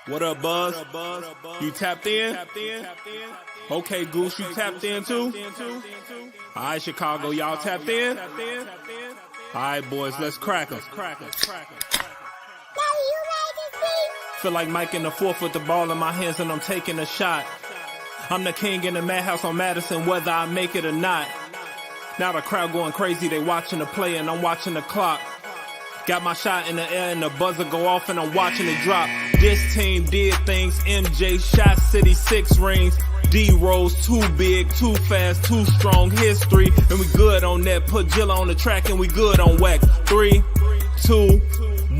What up, Buzz? You tapped in? Okay, Goose, you tapped in too? All right, Chicago, y'all tapped in? All right, boys, let's crack 'em. Feel like Mike in the fourth with the ball in my hands and I'm taking a shot. I'm the king in the madhouse on Madison, whether I make it or not. Now the crowd going crazy, they watching the play and I'm watching the clock. Got my shot in the air and the buzzer go off and I'm watching it drop. This team did things, MJ shot City 6 rings. D-Rose too big, too fast, too strong, history. And we good on that, put Jilla on the track and we good on whack. 3, 2,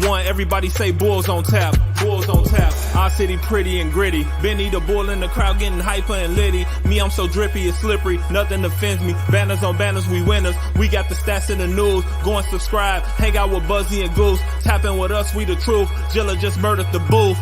1, everybody say Bulls on tap, Bulls on tap. Our city pretty and gritty. Benny the bull in the crowd getting hyper and litty. Me, I'm so drippy, it's slippery, nothing offends me. Banners on banners, we winners. We got the stats in the news. Go and subscribe, hang out with Buzzy and Goose. Tapping with us, we the truth. Jilla just murdered the booth.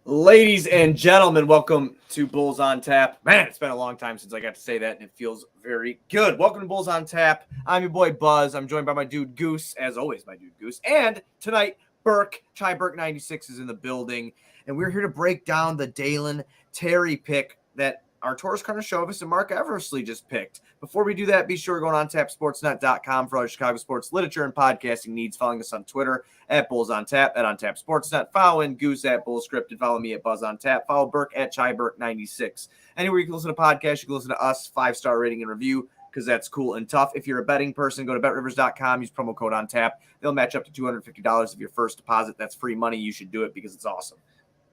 Ladies and gentlemen, welcome to Bulls on Tap. Man, it's been a long time since I got to say that, and it feels very good. Welcome to Bulls on Tap. I'm your boy Buzz. I'm joined by my dude Goose, as always, my dude Goose. And tonight, Berk, Berk 96 is in the building, and we're here to break down the Dalen Terry pick that our Taurus Carter Chauvis and Mark Eversley just picked. Before we do that, be sure to go on OnTapSportsNet.com for all your Chicago sports literature and podcasting needs. Following us on Twitter at BullsOnTap, at OnTapSportsNet. Following Goose at BullsScripted. Follow me at BuzzOnTap. Follow Berk at ChyBerk96. Anywhere you can listen to podcasts, you can listen to us, 5-star rating and review, because that's cool and tough. If you're a betting person, go to BetRivers.com, use promo code OnTap. They'll match up to $250 of your first deposit. That's free money. You should do it because it's awesome.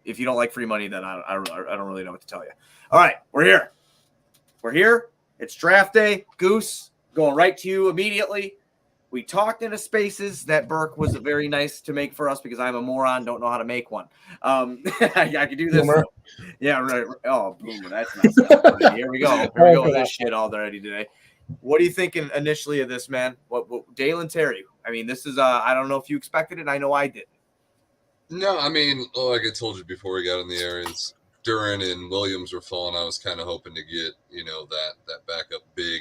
If you don't like free money, then I don't really know what to tell you. All right, we're here. We're here. It's draft day. Goose, going right to you immediately. We talked into spaces that Berk was very nice to make for us because I'm a moron, don't know how to make one. I could do this. Yeah, right. Oh, boomer, that's nice. Here we go. Here we go with this shit already today. What are you thinking initially of this, man? What Dalen Terry? I mean, this is I don't know if you expected it. I know I didn't. No, I mean, like I told you before we got in the air, is Duran and Williams were falling. I was kind of hoping to get, that backup big.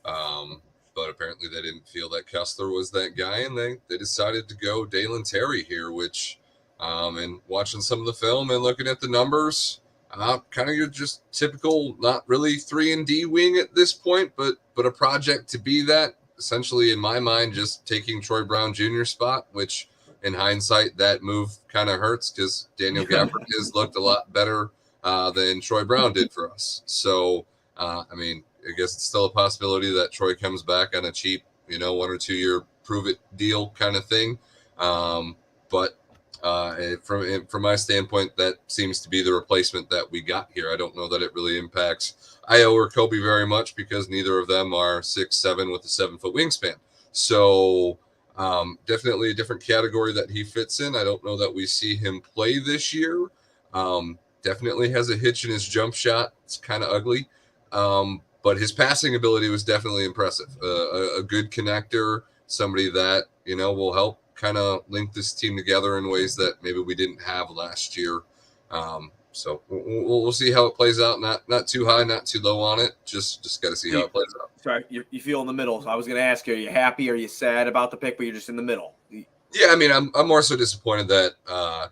But apparently they didn't feel that Kessler was that guy, and they decided to go Dalen Terry here, which, and watching some of the film and looking at the numbers, kind of your just typical, not really 3-and-D wing at this point, but a project to be that. Essentially, in my mind, just taking Troy Brown Jr.'s spot, which in hindsight, that move kind of hurts because Daniel Gafford has looked a lot better than Troy Brown did for us. So, I mean, I guess it's still a possibility that Troy comes back on a cheap, 1 or 2 year prove it deal kind of thing. But from my standpoint, that seems to be the replacement that we got here. I don't know that it really impacts Io or Kobe very much because neither of them are 6'7" with a 7-foot wingspan. So, definitely a different category that he fits in. I don't know that we see him play this year. Definitely has a hitch in his jump shot. It's kind of ugly. But his passing ability was definitely impressive. A good connector, somebody that, will help kind of link this team together in ways that maybe we didn't have last year. So we'll see how it plays out. Not too high, not too low on it. Just got to see how it plays out. Sorry, you feel in the middle. So I was going to ask you, are you happy? Are you sad about the pick? But you're just in the middle. Yeah, I mean, I'm more so disappointed that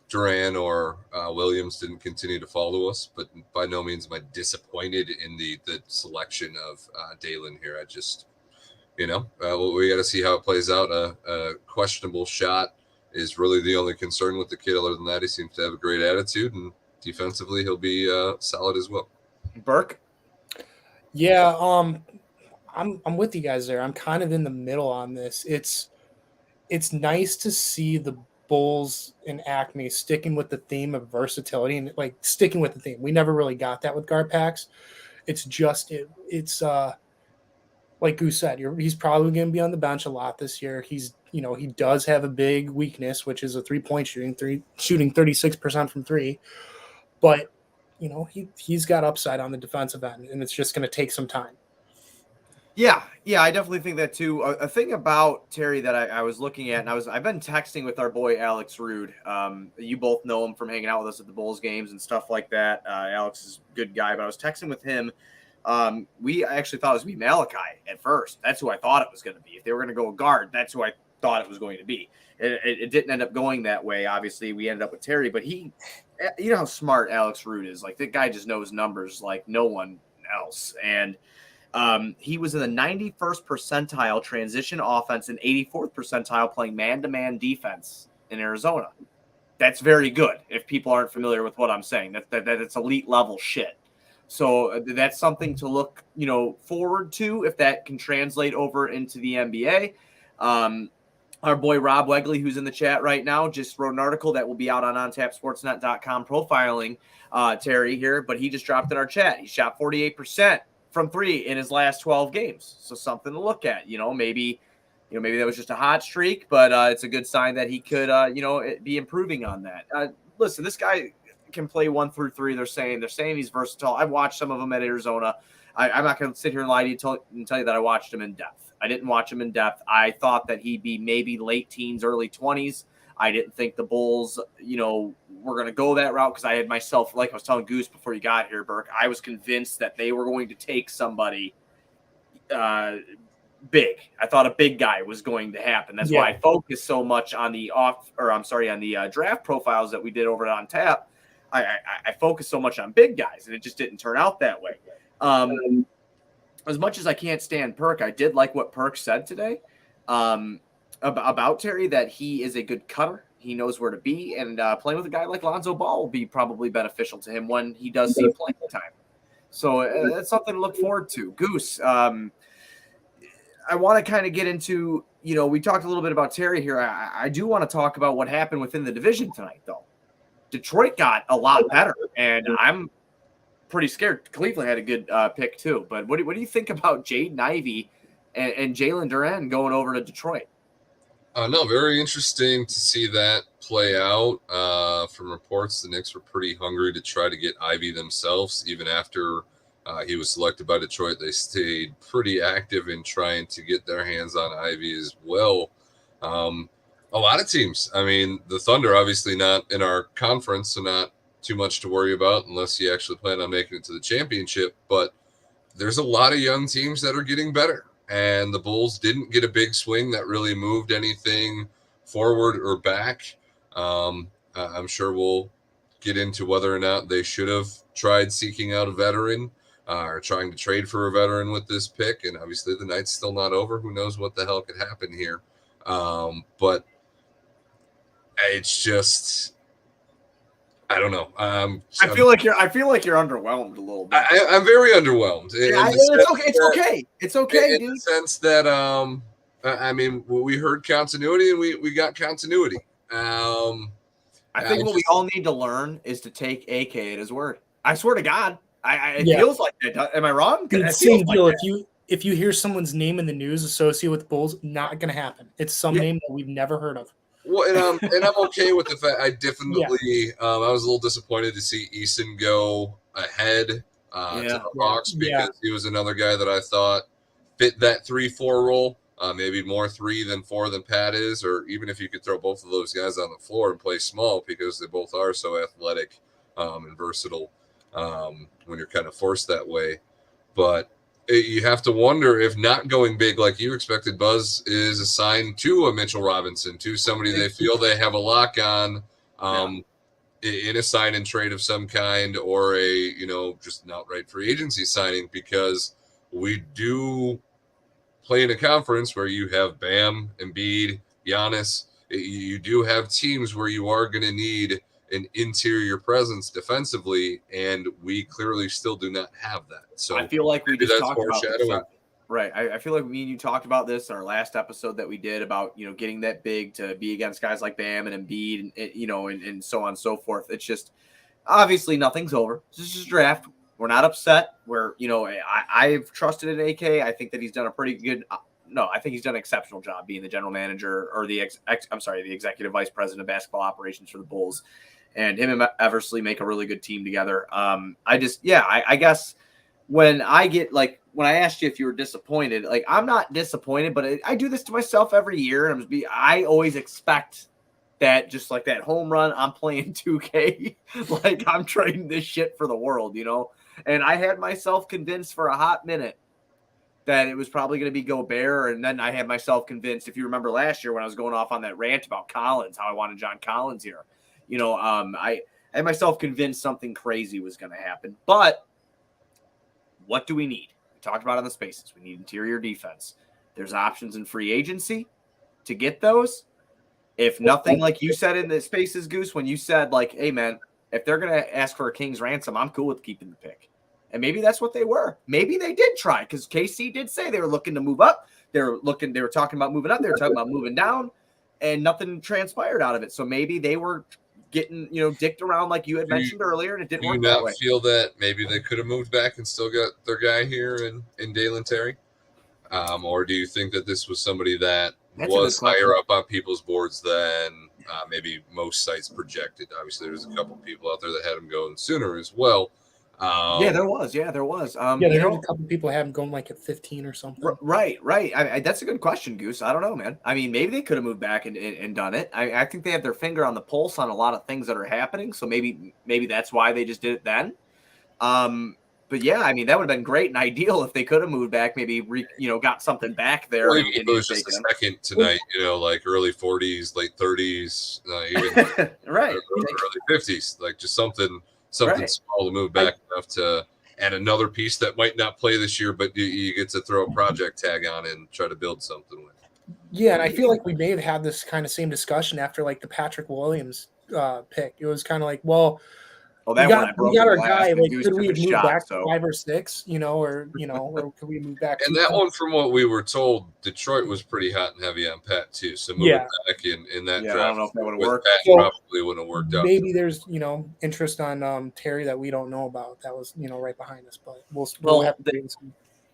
Duran or Williams didn't continue to follow us, but by no means am I disappointed in the selection of Dalen here. I just, we got to see how it plays out. A questionable shot is really the only concern with the kid. Other than that, he seems to have a great attitude, and defensively, he'll be solid as well. Berk? Yeah, I'm with you guys there. I'm kind of in the middle on this. It's nice to see the Bulls and Acme sticking with the theme of versatility and sticking with the theme. We never really got that with guard packs. It's just it's like Goose said, he's probably going to be on the bench a lot this year. He's he does have a big weakness, which is a 3-point shooting 36% from 3, but he's got upside on the defensive end, and it's just going to take some time. Yeah, I definitely think that too. A thing about Terry that I was looking at, and I've been texting with our boy Alex Rude. You both know him from hanging out with us at the Bulls games and stuff like that. Alex is a good guy, but I was texting with him We actually thought it was going to be Malachi at first. That's who I thought it was going to be. If they were going to go guard, that's who I thought it was going to be. It didn't end up going that way. Obviously, we ended up with Terry, but you know how smart Alex Root is. Like, that guy just knows numbers like no one else. And he was in the 91st percentile transition offense and 84th percentile playing man-to-man defense in Arizona. That's very good. If people aren't familiar with what I'm saying, that's elite level shit. So that's something to look, forward to if that can translate over into the NBA. Our boy Rob Wegley, who's in the chat right now, just wrote an article that will be out on ontapsportsnet.com profiling Terry here, but he just dropped in our chat. He shot 48% from three in his last 12 games. So something to look at. Maybe that was just a hot streak, but it's a good sign that he could, be improving on that. Listen, this guy can play 1 through 3. They're saying he's versatile. I've watched some of them at Arizona. I'm not going to sit here and lie to you and tell you that I watched him in depth. I didn't watch him in depth. I thought that he'd be maybe late teens, early 20s. I didn't think the Bulls, were going to go that route because I had myself, like I was telling Goose before you got here, Berk, I was convinced that they were going to take somebody big. I thought a big guy was going to happen. That's why I focused so much on the draft profiles that we did over on Tap. I focused so much on big guys, and it just didn't turn out that way. As much as I can't stand Perk, I did like what Perk said today about Terry, that he is a good cutter. He knows where to be, and playing with a guy like Lonzo Ball will be probably beneficial to him when he does see playing time. So that's something to look forward to. Goose, I want to kind of get into, we talked a little bit about Terry here. I do want to talk about what happened within the division tonight, though. Detroit got a lot better, and I'm pretty scared. Cleveland had a good pick too. But what do you think about Jaden Ivey and Jalen Duren going over to Detroit? No, very interesting to see that play out. From reports, the Knicks were pretty hungry to try to get Ivey themselves. Even after he was selected by Detroit, they stayed pretty active in trying to get their hands on Ivey as well. A lot of teams. I mean, the Thunder obviously not in our conference, so not too much to worry about unless you actually plan on making it to the championship. But there's a lot of young teams that are getting better. And the Bulls didn't get a big swing that really moved anything forward or back. I'm sure we'll get into whether or not they should have tried seeking out a veteran or trying to trade for a veteran with this pick. And obviously the night's still not over. Who knows what the hell could happen here. But it's just, I don't know. I feel like you're underwhelmed a little bit. I'm very underwhelmed. It's okay, in the sense that I mean, we heard continuity and we got continuity. I think what we all need to learn is to take AK at his word. I swear to God, it feels like that. Am I wrong? Same deal. If you hear someone's name in the news associated with the Bulls, not going to happen. It's some name that we've never heard of. Well, and I'm okay with the fact. I definitely I was a little disappointed to see Eason go ahead to the Hawks because he was another guy that I thought fit that 3-4 role. Maybe more 3 than 4 than Pat is, or even if you could throw both of those guys on the floor and play small because they both are so athletic and versatile when you're kind of forced that way. But you have to wonder if not going big like you expected, Buzz, is assigned to a Mitchell Robinson, to somebody they feel they have a lock on in a sign and trade of some kind, or just an outright free agency signing, because we do play in a conference where you have Bam, Embiid, Giannis. You do have teams where you are going to need an interior presence defensively, and we clearly still do not have that. So I feel like we just talked about this. Right. I feel like me and you talked about this in our last episode that we did about, getting that big to be against guys like Bam and Embiid and so on and so forth. It's just, obviously nothing's over. This is just a draft. We're not upset. I've trusted in AK. I think that he's done a pretty good I think he's done an exceptional job being the general manager, or the executive vice president of basketball operations for the Bulls. And him and Eversley make a really good team together. I guess when I asked you if you were disappointed, I'm not disappointed, but I do this to myself every year. And I always expect that, just like that home run, I'm playing 2K, like I'm trading this shit for the world, And I had myself convinced for a hot minute that it was probably going to be Gobert. And then I had myself convinced, if you remember last year when I was going off on that rant about Collins, how I wanted John Collins here, I had myself convinced something crazy was going to happen. But what do we need? We talked about it on the spaces. We need interior defense. There's options in free agency to get those. If nothing, like you said in the spaces, Goose, when you said, like, hey, man, if they're going to ask for a king's ransom, I'm cool with keeping the pick. And maybe that's what they were. Maybe they did try, because KC did say they were looking to move up. They were talking about moving up. They were talking about moving down, and nothing transpired out of it. So maybe they were getting, dicked around like you had mentioned earlier, and it didn't work that way. Do you not feel that maybe they could have moved back and still got their guy here in Dalen Terry? Or do you think that this was somebody that was higher up on people's boards than maybe most sites projected? Obviously, there's a couple people out there that had him going sooner as well. There was. There's a couple people have him going like at 15 or something. Right. That's a good question, Goose. I don't know, man. I mean, maybe they could have moved back and done it. I think they have their finger on the pulse on a lot of things that are happening. So maybe that's why they just did it then. But yeah, I mean, that would have been great and ideal if they could have moved back, maybe got something back there. Well, it was just a second tonight, like early 40s, late 30s, even right, early 50s, like just something right. small to move back enough to add another piece that might not play this year, but you get to throw a project tag on and try to build something with. Yeah, and I feel like we may have had this kind of same discussion after like the Patrick Williams pick. It was kind of like, well, we got our guy. Like, could we move back to 5 or 6? Or could we move back? And that one, from what we were told, Detroit was pretty hot and heavy on Pat too. So moving back in that draft, I don't know if that would have worked. Pat probably wouldn't have worked out. Maybe there's interest on Terry that we don't know about. That was right behind us, but we'll have to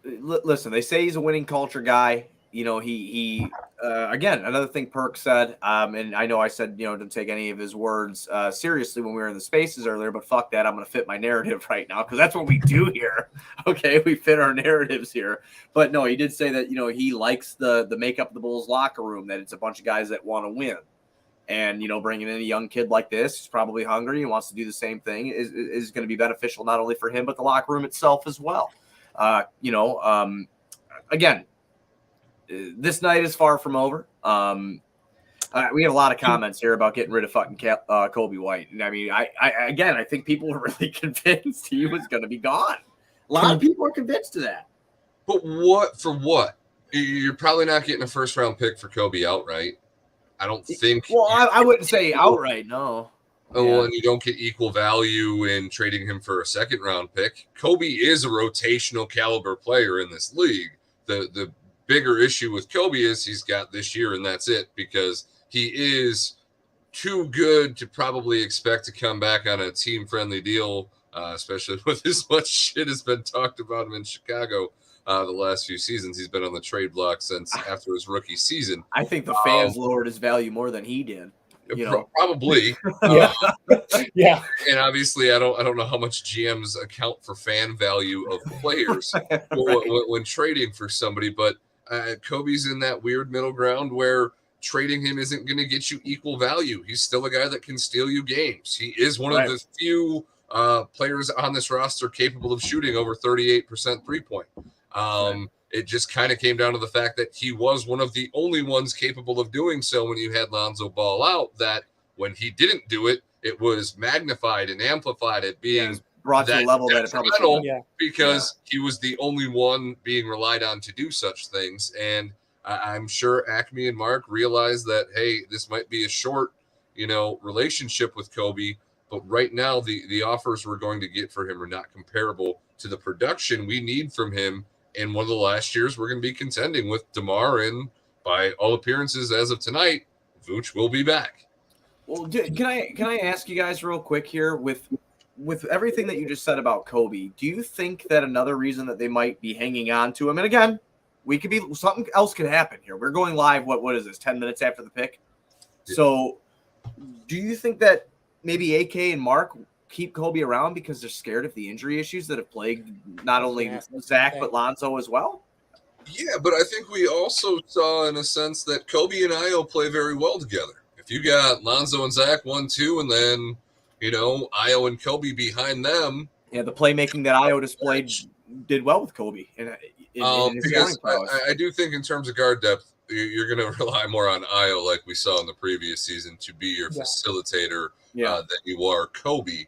listen. They say he's a winning culture guy. He again, another thing Berk said, and I know I said, don't take any of his words seriously when we were in the spaces earlier, but fuck that. I'm going to fit my narrative right now because that's what we do here. Okay, we fit our narratives here. But no, he did say that, he likes the makeup of the Bulls locker room, that it's a bunch of guys that want to win. And, bringing in a young kid like this who's probably hungry and wants to do the same thing is going to be beneficial not only for him, but the locker room itself as well. Again, this night is far from over. We have a lot of comments here about getting rid of fucking Kobe White. And I mean, I think people were really convinced he was going to be gone. A lot of people are convinced of that. But what for what? You're probably not getting a first round pick for Kobe outright. I don't think. Well, I wouldn't say outright, no. Oh, and you don't get equal value in trading him for a second round pick. Kobe is a rotational caliber player in this league. The bigger issue with Kobe is he's got this year and that's it, because he is too good to probably expect to come back on a team-friendly deal, especially with as much shit has been talked about him in Chicago the last few seasons. He's been on the trade block since after his rookie season. I think the fans lowered his value more than he did. Probably. Yeah. And obviously, I don't know how much GMs account for fan value of players when trading for somebody, but Kobe's in that weird middle ground where trading him isn't going to get you equal value. He's still a guy that can steal you games. He is one of the few players on this roster capable of shooting over 38% three-point. It just kind of came down to the fact that he was one of the only ones capable of doing so when you had Lonzo Ball out, that when he didn't do it, it was magnified and amplified at being brought to a level that it probably because he was the only one being relied on to do such things. And I'm sure Acme and Mark realized that, hey, this might be a short, relationship with Kobe, but right now the offers we're going to get for him are not comparable to the production we need from him. And one of the last years we're going to be contending with DeMar, and by all appearances as of tonight, Vooch will be back. Well, can I ask you guys real quick here, with everything that you just said about Kobe, do you think that another reason that they might be hanging on to him, and again, something else could happen here. We're going live. What is this? 10 minutes after the pick. Yeah. So do you think that maybe AK and Mark keep Kobe around because they're scared of the injury issues that have plagued not only Zach, but Lonzo as well? Yeah, but I think we also saw in a sense that Kobe and Io play very well together. If you got Lonzo and Zach 1-2, and then, Io and Kobe behind them, Yeah, the playmaking that Io displayed did well with Kobe in his scoring Because prowess. I do think in terms of guard depth, you're going to rely more on Io, like we saw in the previous season, to be your facilitator than you are Kobe.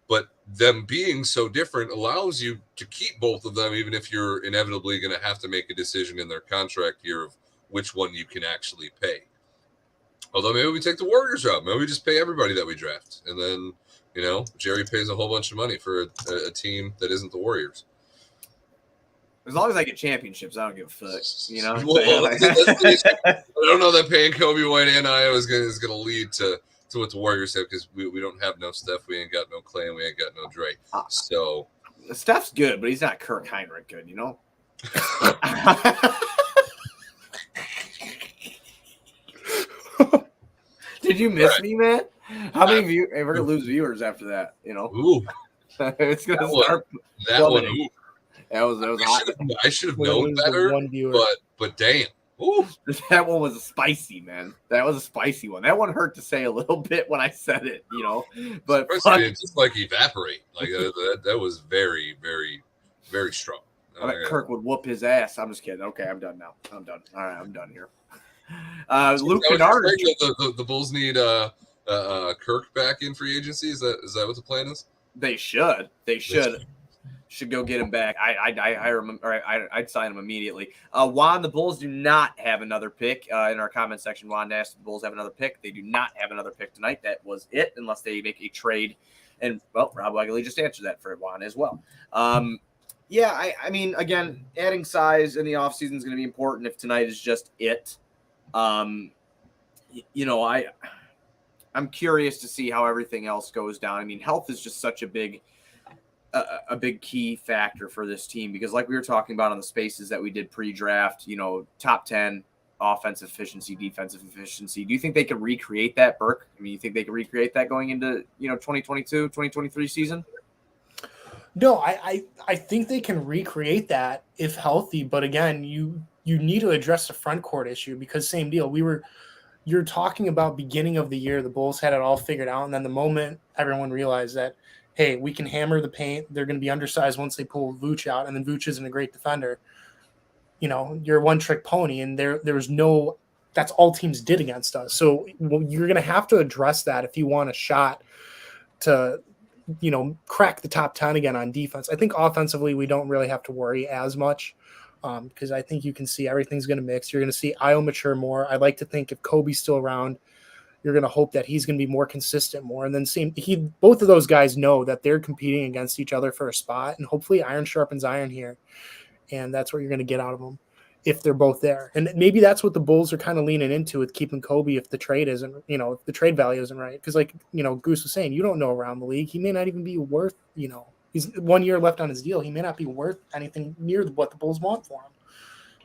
But them being so different allows you to keep both of them, even if you're inevitably going to have to make a decision in their contract year of which one you can actually pay. Although maybe we take the Warriors route. Maybe we just pay everybody that we draft. And then, Jerry pays a whole bunch of money for a team that isn't the Warriors. As long as I get championships, I don't give a fuck. Well, I don't know that paying Kobe White and Io is gonna lead to what the Warriors have, because we don't have no Steph, we ain't got no Clay, and we ain't got no Dre. So Steph's good, but he's not Kirk Heinrich good, Did you miss me, man? How many viewers? We're gonna lose viewers after that, Ooh, it's gonna start. That one. Ooh. That was hot. I should have known better. But damn. Ooh. That one was spicy, man. That was a spicy one. That one hurt to say a little bit when I said it, But it just like evaporate. Like that was very, very, very strong. I bet Kirk would whoop his ass. I'm just kidding. Okay, I'm done now. I'm done. All right, I'm done here. Luke Kennard. The Bulls need Kirk back in free agency. Is that what the plan is? They should. Should go get him back. I remember. I'd sign him immediately. Juan, the Bulls do not have another pick. In our comment section, Juan asked if the Bulls have another pick. They do not have another pick tonight. That was it, unless they make a trade. And Rob Wegley just answered that for Juan as well. I mean, again, adding size in the offseason is going to be important if tonight is just it. I'm curious to see how everything else goes down. I mean, health is just such a big key factor for this team, because like we were talking about on the spaces that we did pre-draft, top 10 offensive efficiency, defensive efficiency. Do you think they could recreate that, Berk? I mean, you think they could recreate that going into, 2022, 2023 season? No, I think they can recreate that if healthy, but again, you need to address the front court issue, because same deal. You're talking about beginning of the year, the Bulls had it all figured out, and then the moment everyone realized that, hey, we can hammer the paint, they're going to be undersized once they pull Vooch out, and then Vooch isn't a great defender. You're a one-trick pony, and there was no – that's all teams did against us. So you're going to have to address that if you want a shot to – crack the top 10 again on defense. I think offensively we don't really have to worry as much, because I think you can see everything's going to mix. You're going to see Io mature more. I like to think if Kobe's still around, you're going to hope that he's going to be more consistent more. And then both of those guys know that they're competing against each other for a spot, and hopefully iron sharpens iron here. And that's what you're going to get out of them if they're both there. And maybe that's what the Bulls are kind of leaning into with keeping Kobe if the trade isn't, if the trade value isn't right. Because Goose was saying, you don't know around the league. He may not even be worth, he's 1 year left on his deal. He may not be worth anything near what the Bulls want for him.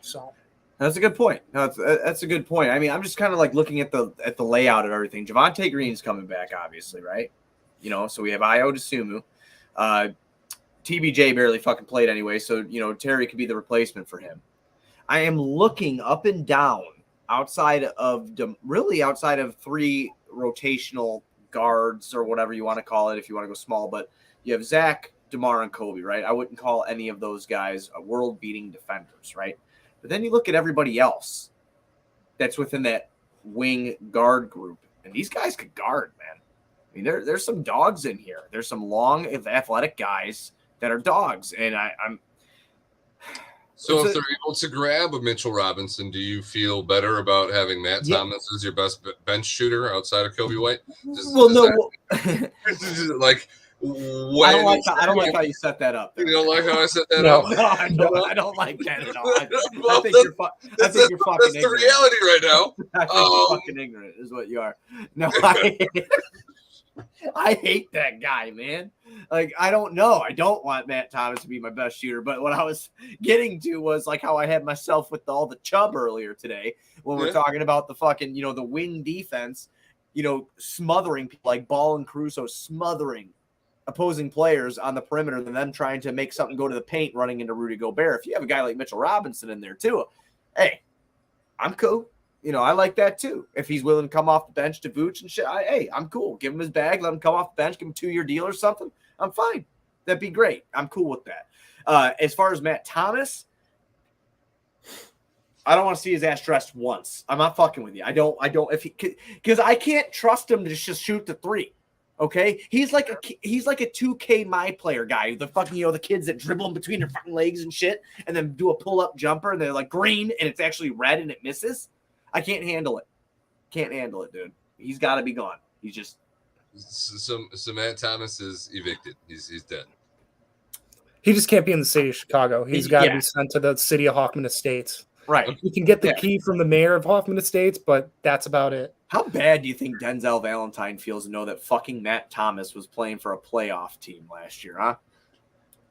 So that's a good point. No, that's a good point. I mean, I'm just kind of like looking at the layout of everything. Javonte Green's coming back, obviously, right? So we have Io DeSumo. TBJ barely fucking played anyway, so Terry could be the replacement for him. I am looking up and down outside of three rotational guards or whatever you want to call it if you want to go small, but you have Zach, DeMar, and Kobe, right? I wouldn't call any of those guys world-beating defenders, right? But then you look at everybody else that's within that wing guard group, and these guys could guard, man. I mean, there's some dogs in here. There's some long, athletic guys that are dogs, and I'm – So if they're able to grab a Mitchell Robinson, do you feel better about having Matt Thomas as your best bench shooter outside of Kobe White? I don't like how you set that up. You don't like how I set that up? No, I don't like that at all. I think you're fucking That's the reality right now. I think you're fucking ignorant is what you are. No, I hate that guy, man. Like, I don't know. I don't want Matt Thomas to be my best shooter. But what I was getting to was like how I had myself with all the chub earlier today when we're talking about the fucking, the wing defense, smothering people like Ball and Caruso, smothering opposing players on the perimeter and them trying to make something go to the paint running into Rudy Gobert. If you have a guy like Mitchell Robinson in there too, hey, I'm cool. I like that too. If he's willing to come off the bench to Vooch and shit, I'm cool. Give him his bag, let him come off the bench, give him a 2-year deal or something. I'm fine. That'd be great. I'm cool with that. As far as Matt Thomas, I don't want to see his ass dressed once. I'm not fucking with you. I don't, because I can't trust him to just shoot the three. Okay, he's like a 2K my player guy, the fucking the kids that dribble in between their fucking legs and shit, and then do a pull up jumper and they're like green and it's actually red and it misses. I can't handle it. Can't handle it, dude. He's got to be gone. He's just so Matt Thomas is evicted. He's dead. He just can't be in the city of Chicago. He's got to be sent to the city of Hoffman Estates. Right. You can get the key from the mayor of Hoffman Estates, but that's about it. How bad do you think Denzel Valentine feels to know that fucking Matt Thomas was playing for a playoff team last year, huh?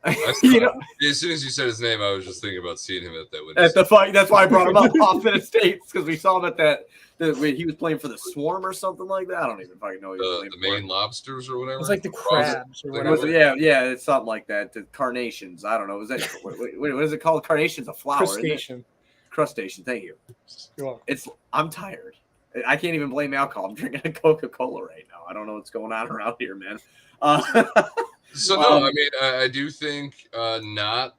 As soon as you said his name, I was just thinking about seeing him at that window. At the fight, that's why I brought him up Hoffman Estates, because we saw him at he was playing for the Swarm or something like that. I don't even fucking know. The Maine Lobsters or whatever. It was like the Crabs or whatever. Yeah, it's something like that. The Carnations. I don't know. Is that what is it called? Carnation's a flower. Crustacean. Crustacean. Thank you. You're welcome. I'm tired. I can't even blame alcohol. I'm drinking a Coca-Cola right now. I don't know what's going on around here, man. So no, I mean, I do think not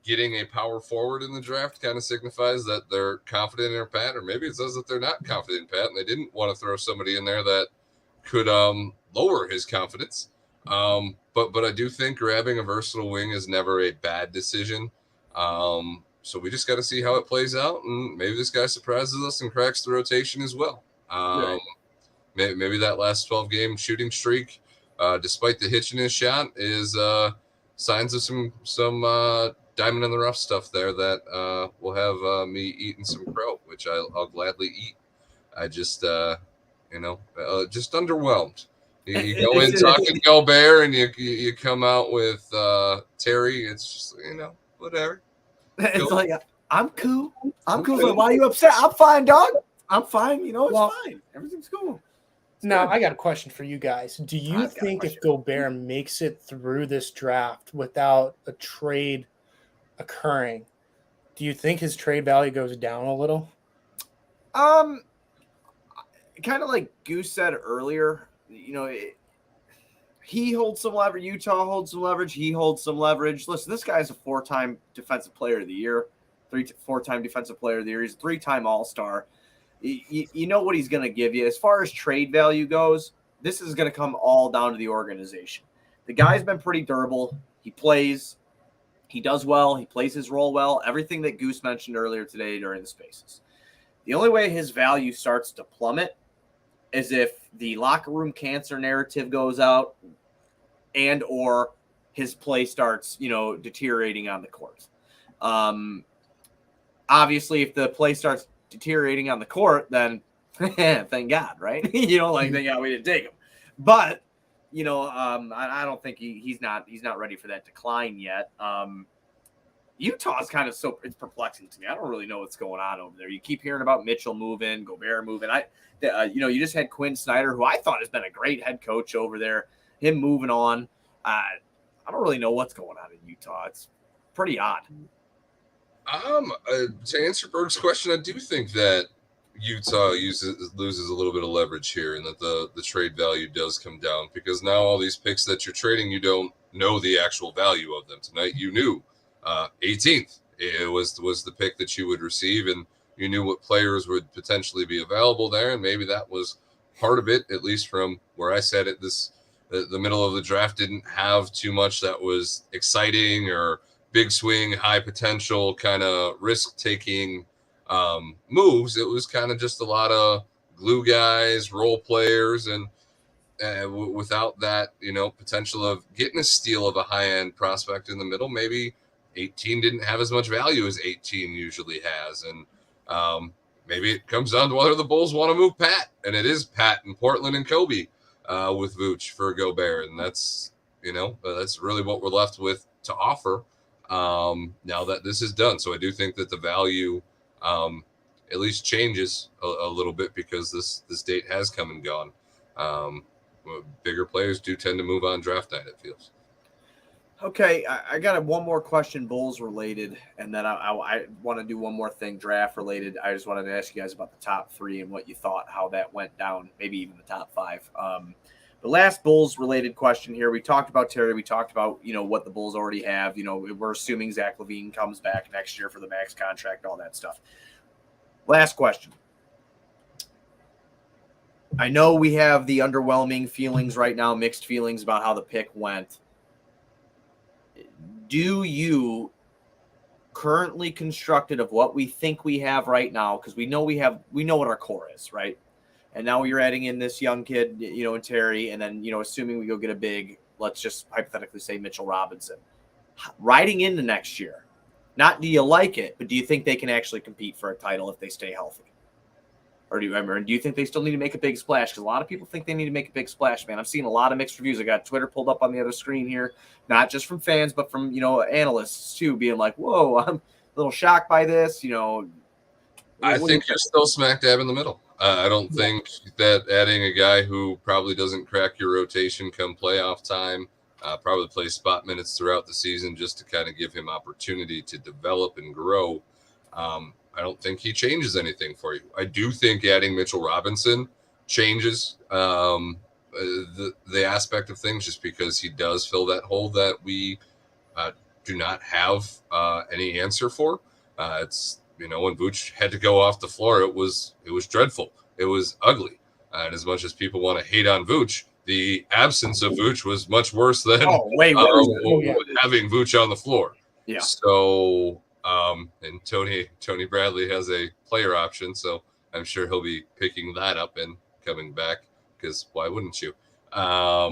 getting a power forward in the draft kind of signifies that they're confident in their Pat, or maybe it says that they're not confident in Pat and they didn't want to throw somebody in there that could lower his confidence. But I do think grabbing a versatile wing is never a bad decision. So we just got to see how it plays out, and maybe this guy surprises us and cracks the rotation as well. Right. Maybe that last 12-game shooting streak, despite the hitch in his shot, is signs of some diamond in the rough stuff there that will have me eating some crow, which I'll gladly eat. I just, just underwhelmed. You go in talking Gobert, and you come out with Terry. It's just whatever. It's like, I'm cool. I'm cool. Like, why are you upset? I'm fine, dog. I'm fine. It's fine. Everything's cool. Now, I got a question for you guys. Do you think if Gobert makes it through this draft without a trade occurring, do you think his trade value goes down a little? Kind of like Goose said earlier, he holds some leverage. Utah holds some leverage. He holds some leverage. Listen, this guy's a 4-time defensive player of the year, 4-time defensive player of the year. He's a 3-time All-Star. You know what he's going to give you. As far as trade value goes, this is going to come all down to the organization. The guy's been pretty durable. He plays. He does well. He plays his role well. Everything that Goose mentioned earlier today during the spaces. The only way his value starts to plummet is if the locker room cancer narrative goes out and or his play starts, deteriorating on the court. Obviously, if the play starts deteriorating on the court, then thank God, right? Thank God we didn't take him. But, I don't think he's not ready for that decline yet. Utah's kind of it's perplexing to me. I don't really know what's going on over there. You keep hearing about Mitchell moving, Gobert moving. You just had Quinn Snyder, who I thought has been a great head coach over there. Him moving on. I don't really know what's going on in Utah. It's pretty odd. To answer Berk's question, I do think that Utah loses a little bit of leverage here, and that the trade value does come down, because now all these picks that you're trading, you don't know the actual value of them. Tonight, you knew 18th it was the pick that you would receive, and you knew what players would potentially be available there, and maybe that was part of it, at least from where I sat at the middle of the draft didn't have too much that was exciting or big swing, high potential kind of risk-taking moves. It was kind of just a lot of glue guys, role players, and without that, potential of getting a steal of a high-end prospect in the middle, maybe 18 didn't have as much value as 18 usually has. And maybe it comes down to whether the Bulls want to move Pat, and it is Pat and Portland and Kobe with Vooch for Gobert. And that's really what we're left with to offer now that this is done. So I do think that the value at least changes a little bit, because this date has come and gone. Bigger players do tend to move on draft night, it feels. Okay, I got one more question, Bulls related, and then I want to do one more thing, draft related. I just wanted to ask you guys about the top 3 and what you thought, how that went down, maybe even the top 5. The last Bulls related question here. We talked about Terry. We talked about, what the Bulls already have. We're assuming Zach LaVine comes back next year for the max contract, all that stuff. Last question. I know we have the underwhelming feelings right now, mixed feelings about how the pick went. Do you currently constructed of what we think we have right now, because we know what our core is, right? And now you're adding in this young kid, and Terry, and then, assuming we go get a big, let's just hypothetically say Mitchell Robinson. Riding into next year, not do you like it, but do you think they can actually compete for a title if they stay healthy? Or do you think they still need to make a big splash? Because a lot of people think they need to make a big splash, man. I'm seeing a lot of mixed reviews. I got Twitter pulled up on the other screen here, not just from fans, but from, analysts too, being like, whoa, I'm a little shocked by this, I think you're still smack dab in the middle. I don't think that adding a guy who probably doesn't crack your rotation come playoff time, probably play spot minutes throughout the season just to kind of give him opportunity to develop and grow. I don't think he changes anything for you. I do think adding Mitchell Robinson changes the aspect of things, just because he does fill that hole that we do not have any answer for. It's when Vooch had to go off the floor, it was dreadful. It was ugly. And as much as people want to hate on Vooch, the absence of Vooch was much worse than having Vooch on the floor. Yeah. So, and Tony Bradley has a player option, so I'm sure he'll be picking that up and coming back, because why wouldn't you? I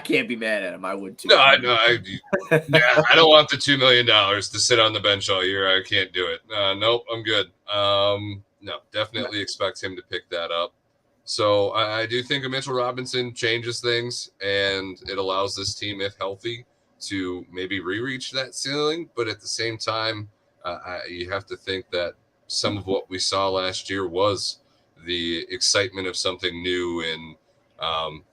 can't be mad at him. I would too. No, I don't want the $2 million to sit on the bench all year. I can't do it. Nope, I'm good. No, definitely expect him to pick that up. So I do think a Mitchell Robinson changes things, and it allows this team, if healthy, to maybe re-reach that ceiling. But at the same time, you have to think that some of what we saw last year was the excitement of something new and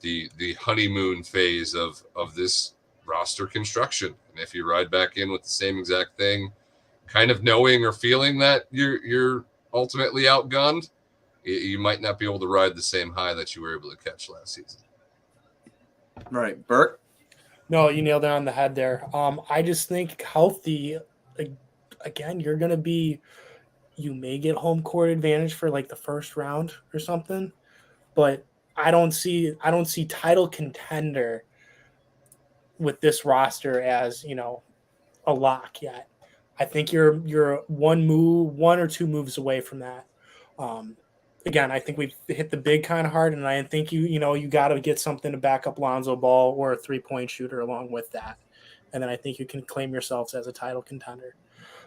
the honeymoon phase of this roster construction. And if you ride back in with the same exact thing, kind of knowing or feeling that you're ultimately outgunned, you might not be able to ride the same high that you were able to catch last season. Right. Berk? No, you nailed it on the head there. I just think healthy, again, you're going to be, you may get home court advantage for like the first round or something, but I don't see title contender with this roster as, a lock yet. I think you're one or two moves away from that. Again, I think we've hit the big kind of hard, and I think you got to get something to back up Lonzo Ball or a 3-point shooter along with that, and then I think you can claim yourselves as a title contender.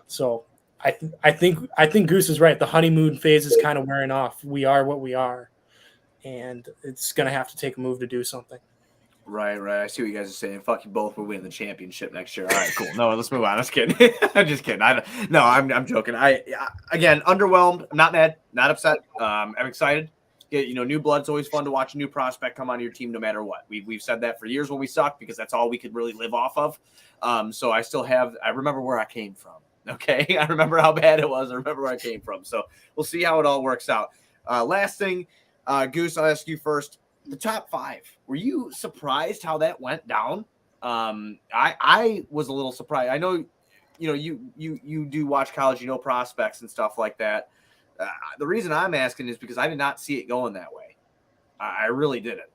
So I think Goose is right. The honeymoon phase is kind of wearing off. We are what we are, and it's going to have to take a move to do something. Right. I see what you guys are saying. Fuck you both. We're winning the championship next year. All right, cool. No, let's move on. I'm just kidding. I'm just kidding. I'm joking. Again, underwhelmed. I'm not mad. Not upset. I'm excited. New blood's always fun to watch a new prospect come onto your team, no matter what. We've said that for years when we sucked, because that's all we could really live off of. So I remember where I came from. Okay, I remember how bad it was. I remember where I came from. So we'll see how it all works out. Last thing, Goose, I'll ask you first. The top 5. Were you surprised how that went down? I was a little surprised. I know, you do watch college, prospects and stuff like that. The reason I'm asking is because I did not see it going that way. I really didn't.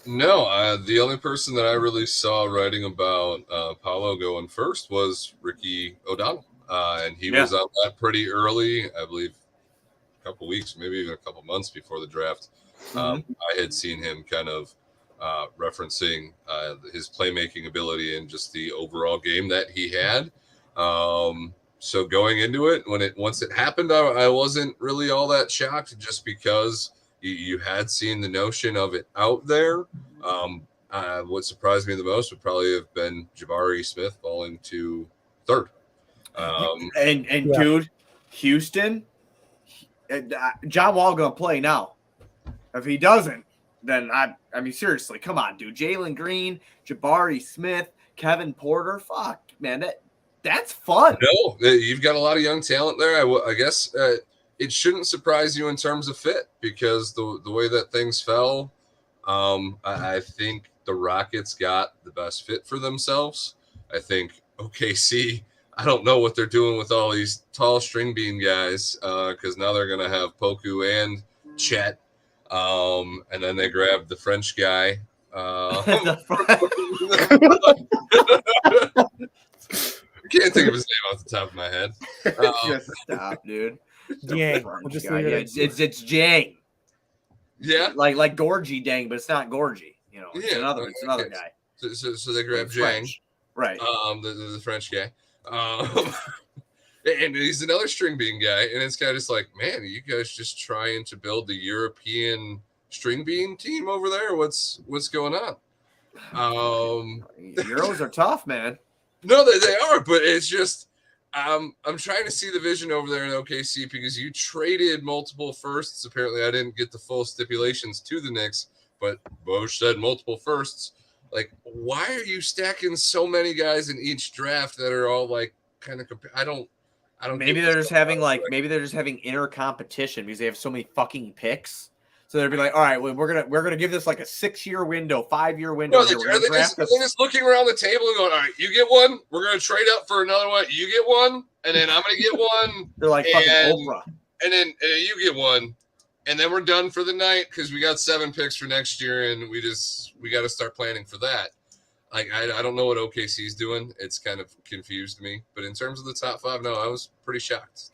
No, the only person that I really saw writing about Paolo going first was Ricky O'Donnell, and he was on that pretty early. I believe a couple weeks, maybe even a couple months before the draft. I had seen him kind of referencing his playmaking ability and just the overall game that he had. So going into it, once it happened, I wasn't really all that shocked, just because you had seen the notion of it out there. What surprised me the most would probably have been Jabari Smith falling to 3rd. Dude, Houston, John Wall gonna play now. If he doesn't, then I mean, seriously, come on, dude. Jalen Green, Jabari Smith, Kevin Porter. Fuck, man, that's fun. No, you've got a lot of young talent there. I guess it shouldn't surprise you in terms of fit, because the way that things fell, I think the Rockets got the best fit for themselves. I think OKC, I don't know what they're doing with all these tall string bean guys because now they're going to have Poku and Chet. And then they grabbed the French guy. I can't think of his name off the top of my head. Just stop, dude. Yang. We'll just leave it at It's Jang. Yeah, like Gorgie Dang, but it's not Gorgie. You know, it's another guy. So they grabbed Jang, right? The French guy, and he's another string bean guy, and it's kind of just like, man, are you guys just trying to build the European string bean team over there? What's going on? Euros are tough, man. No, they are, but it's just I'm trying to see the vision over there in OKC because you traded multiple firsts. Apparently, I didn't get the full stipulations to the Knicks, but Bosch said multiple firsts. Like, why are you stacking so many guys in each draft that are all like kind of? I don't. Maybe they're just having inner competition because they have so many fucking picks. So they'd be like, all right, well, we're gonna give this like a 6-year window, 5-year window. No, they're just looking around the table and going, all right, you get one, we're gonna trade up for another one, you get one, and then I'm gonna get one. They're like fucking Oprah. And then you get one, and then we're done for the night because we got 7 picks for next year, and we got to start planning for that. Like I don't know what OKC's doing. It's kind of confused me. But in terms of the top 5, no, I was pretty shocked.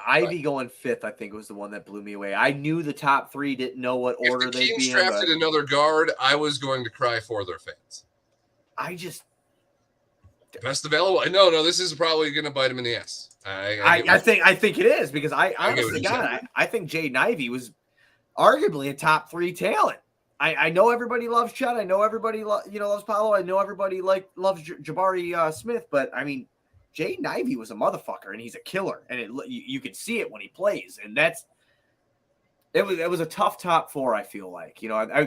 Ivy going 5th, I think, was the one that blew me away. I knew the top 3, didn't know what order they'd be in. If the Kings drafted another guard, I was going to cry for their fans. Best available. No, this is probably going to bite him in the ass. I think it is because I think Jaden Ivey was arguably a top 3 talent. I know everybody loves Chet. I know everybody loves Paolo. I know everybody loves Jabari Smith. But I mean, Jaden Ivey was a motherfucker, and he's a killer. And you could see it when he plays. And it was a tough top 4. I feel like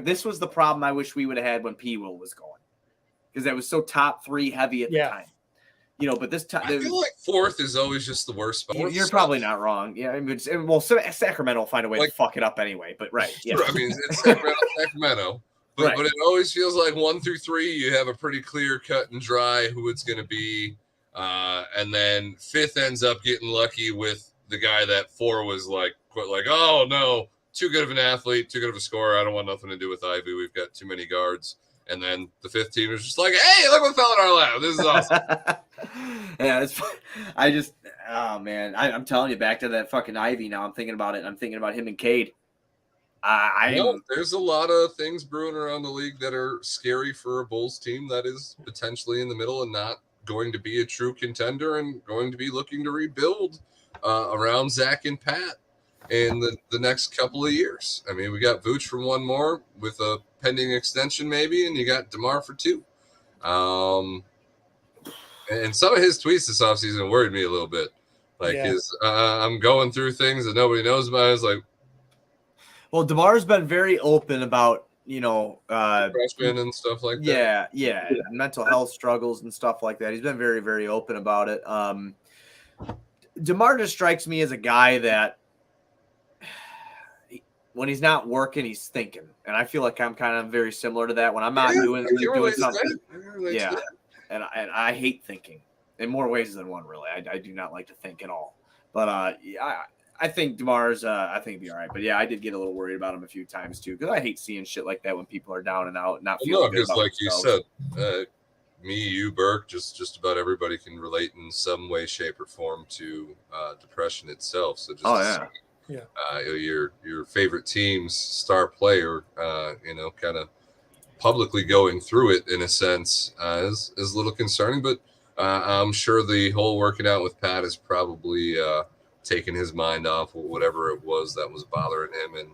this was the problem I wish we would have had when P. Will was going because that was so top 3 heavy at the time. But this time I feel like 4th is always just the worst spot. You're probably not wrong. Yeah, I mean, Sacramento will find a way to fuck it up anyway. But right, yeah. I mean, it's Sacramento, but it always feels like 1 through 3 you have a pretty clear cut and dry who it's going to be, and then 5th ends up getting lucky with the guy that 4 was like, oh no, too good of an athlete, too good of a scorer. I don't want nothing to do with Ivy. We've got too many guards. And then the 5th team is just like, hey, look what fell in our lap. This is awesome. Yeah, I'm telling you, back to that fucking Ivy now. I'm thinking about it. I'm thinking about him and Cade. There's a lot of things brewing around the league that are scary for a Bulls team that is potentially in the middle and not going to be a true contender and going to be looking to rebuild around Zach and Pat in the next couple of years. I mean, we got Vooch for 1 more with a pending extension maybe, and you got DeMar for 2. And some of his tweets this offseason worried me a little bit. I'm going through things that nobody knows about. It's like, well, DeMar's been very open about, freshman and stuff like that. Yeah. Mental health struggles and stuff like that. He's been very, very open about it. DeMar just strikes me as a guy that when he's not working, he's thinking. And I feel like I'm kind of very similar to that when I'm not doing something. Yeah. And I hate thinking in more ways than one, really. I do not like to think at all. But I think DeMar's I think he'll be all right. But yeah, I did get a little worried about him a few times too because I hate seeing shit like that when people are down and out, not feeling good about themselves. You said, me, you, Berk, just about everybody can relate in some way, shape, or form to depression itself. So just your favorite team's star player, kind of publicly going through it in a sense is a little concerning, but I'm sure the whole working out with Pat has probably taken his mind off whatever it was that was bothering him. And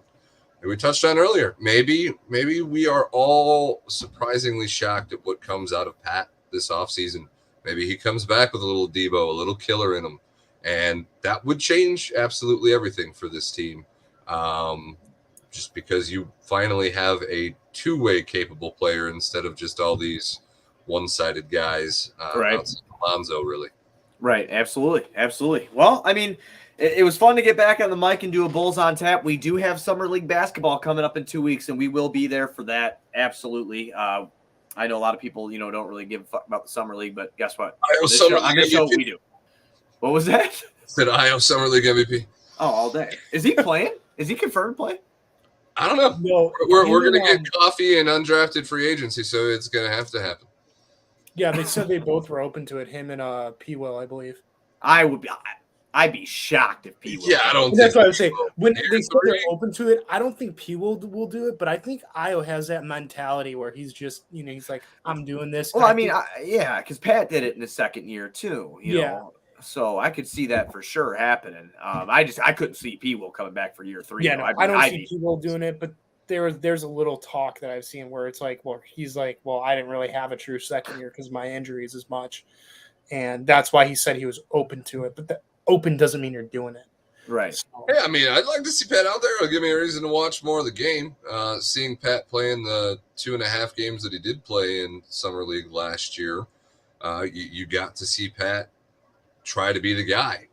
we touched on earlier, maybe we are all surprisingly shocked at what comes out of Pat this offseason. Maybe he comes back with a little Debo, a little killer in him, and that would change absolutely everything for this team. Just because you finally have a two-way capable player instead of just all these one-sided guys outside Alonzo, really. Right. Absolutely. Well, I mean, it was fun to get back on the mic and do a Bulls on Tap. We do have Summer League basketball coming up in 2 weeks, and we will be there for that. Absolutely. I know a lot of people, don't really give a fuck about the Summer League, but guess what? On this show, we do. What was that? Said Io Summer League MVP. Oh, all day. Is he playing? Is he confirmed to play? I don't know. No, we're going to get coffee and undrafted free agency, so it's going to have to happen. Yeah, they said they both were open to it. Him and P. Will, I believe. I'd be shocked if P. Will. Yeah, I don't. And that's what I would say. When they said they're open to it, I don't think P. Will do it, but I think Io has that mentality where he's just, he's like, I'm doing this. Well, I mean, because Pat did it in his second year too. You Yeah. know? So I could see that for sure happening. I couldn't see P. Will coming back for year 3. Yeah, no, I don't see P. Will doing it, but there's a little talk that I've seen where it's like, well, he's like, well, I didn't really have a true second year because my injuries as much, and that's why he said he was open to it. But the open doesn't mean you're doing it, right? So, yeah, I mean, I'd like to see Pat out there. It'll give me a reason to watch more of the game. Seeing Pat play in the 2.5 games that he did play in Summer League last year, you got to see Pat try to be the guy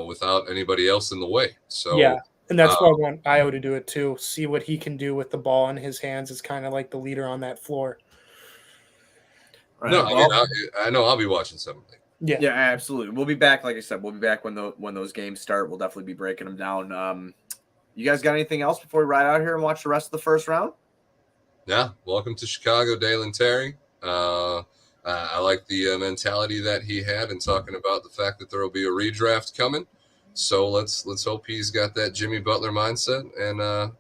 without anybody else in the way. So yeah. And that's why I want Io to do it too. See what he can do with the ball in his hands. It's kind of like the leader on that floor. Right. No, I know I'll be watching something. Yeah, absolutely. We'll be back. Like I said, we'll be back when those games start. We'll definitely be breaking them down. You guys got anything else before we ride out here and watch the rest of the first round? Yeah. Welcome to Chicago, Dalen Terry. I like the mentality that he had in talking about the fact that there will be a redraft coming. So let's hope he's got that Jimmy Butler mindset and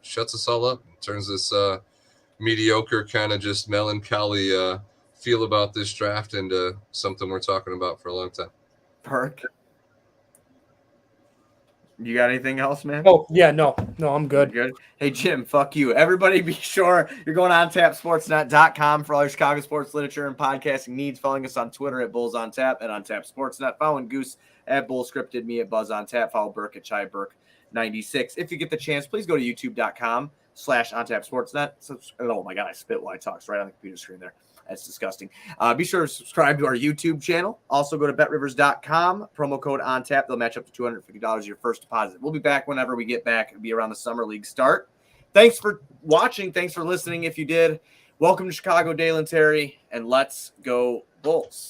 shuts us all up, turns this mediocre kind of just melancholy feel about this draft into something we're talking about for a long time. Berk, you got anything else, man? Oh yeah, no, I'm good. Good. Hey Jim, fuck you. Everybody, be sure you're going on tapsportsnet.com for all your Chicago sports literature and podcasting needs. Following us on Twitter at BullsOnTap and on Tap Sportsnet. Following Goose at BullScripted, me at BuzzOnTap. Follow Berk at ChaiBerk96. If you get the chance, please go to youtube.com/OnTapSportsnet. Oh my God, I spit while I talk. It's right on the computer screen there. That's disgusting. Be sure to subscribe to our YouTube channel. Also go to betrivers.com. Promo code ONTAP. They'll match up to $250 your first deposit. We'll be back whenever we get back. It'll be around the Summer League start. Thanks for watching. Thanks for listening if you did. Welcome to Chicago, Dalen Terry, and let's go Bulls.